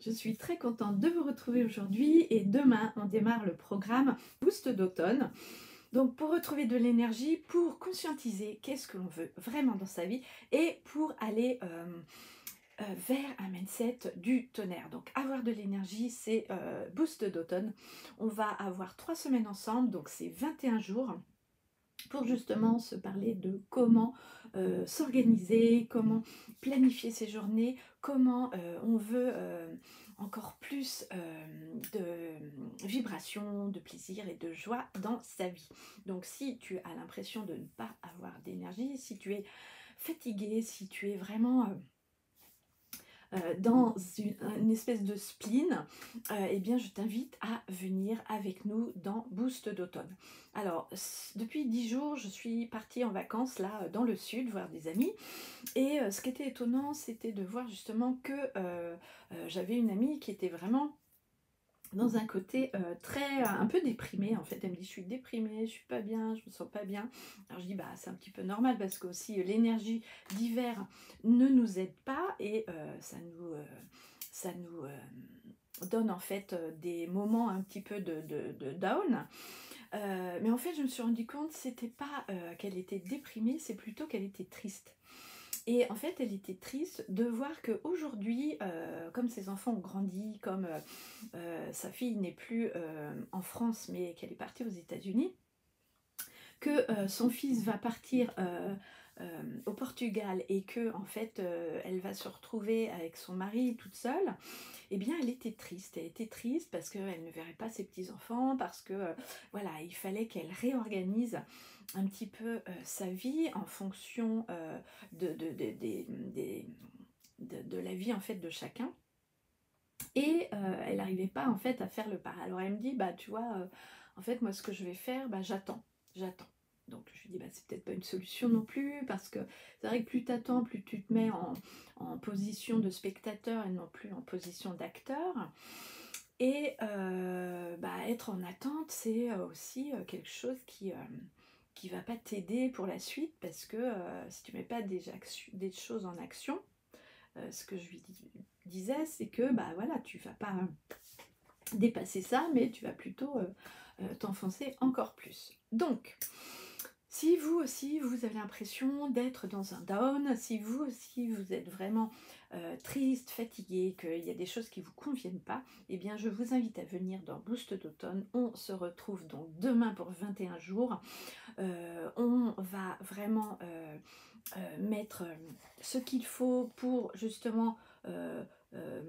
Je suis très contente de vous retrouver aujourd'hui et demain on démarre le programme Boost d'automne. Donc pour retrouver de l'énergie, pour conscientiser qu'est-ce que l'on veut vraiment dans sa vie et pour aller vers un mindset du tonnerre. Donc avoir de l'énergie, c'est Boost d'automne. On va avoir 3 semaines ensemble, donc c'est 21 jours pour justement se parler de comment s'organiser, comment planifier ses journées, comment on veut encore plus de vibrations, de plaisir et de joie dans sa vie. Donc si tu as l'impression de ne pas avoir d'énergie, si tu es fatigué, si tu es vraiment dans une espèce de spleen, eh bien je t'invite à venir avec nous dans Boost d'automne. Alors, depuis 10 jours, je suis partie en vacances là dans le sud, voir des amis. Et ce qui était étonnant, c'était de voir justement que j'avais une amie qui était vraiment dans un côté très un peu déprimé en fait. Elle me dit: «Je suis déprimée, je suis pas bien, je me sens pas bien». Alors je dis: «Bah, c'est un petit peu normal parce qu'aussi l'énergie d'hiver ne nous aide pas et ça nous donne en fait des moments un petit peu de down». Mais en fait, je me suis rendu compte, c'était pas qu'elle était déprimée, c'est plutôt qu'elle était triste. Et en fait, elle était triste de voir qu'aujourd'hui, comme ses enfants ont grandi, comme sa fille n'est plus en France, mais qu'elle est partie aux États-Unis, que son fils va partir au Portugal et que en fait elle va se retrouver avec son mari toute seule, eh bien elle était triste. Elle était triste parce qu'elle ne verrait pas ses petits-enfants, parce que voilà, il fallait qu'elle réorganise un petit peu sa vie en fonction de la vie en fait de chacun. Et elle n'arrivait pas en fait à faire le pas. Alors elle me dit: «Bah tu vois, en fait moi ce que je vais faire, bah j'attends». Donc je lui dis: «Bah c'est peut-être pas une solution non plus, parce que c'est vrai que plus tu attends, plus tu te mets en position de spectateur et non plus en position d'acteur. Et bah être en attente, c'est aussi quelque chose qui va pas t'aider pour la suite, parce que si tu mets pas des choses en action, ce que je lui disais, c'est que bah voilà, tu vas pas dépasser ça, mais tu vas plutôt t'enfoncer encore plus. Donc, si vous aussi, vous avez l'impression d'être dans un down, si vous aussi, vous êtes vraiment triste, fatigué, qu'il y a des choses qui ne vous conviennent pas, eh bien, je vous invite à venir dans Boost d'automne. On se retrouve donc demain pour 21 jours. On va vraiment mettre ce qu'il faut pour justement euh, euh,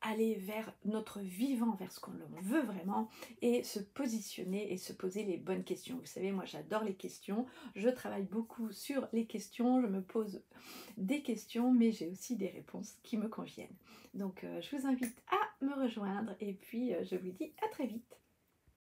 aller vers notre vivant, vers ce qu'on veut vraiment, et se positionner et se poser les bonnes questions. Vous savez, moi j'adore les questions, je travaille beaucoup sur les questions, je me pose des questions, mais j'ai aussi des réponses qui me conviennent. Donc je vous invite à me rejoindre et puis je vous dis à très vite.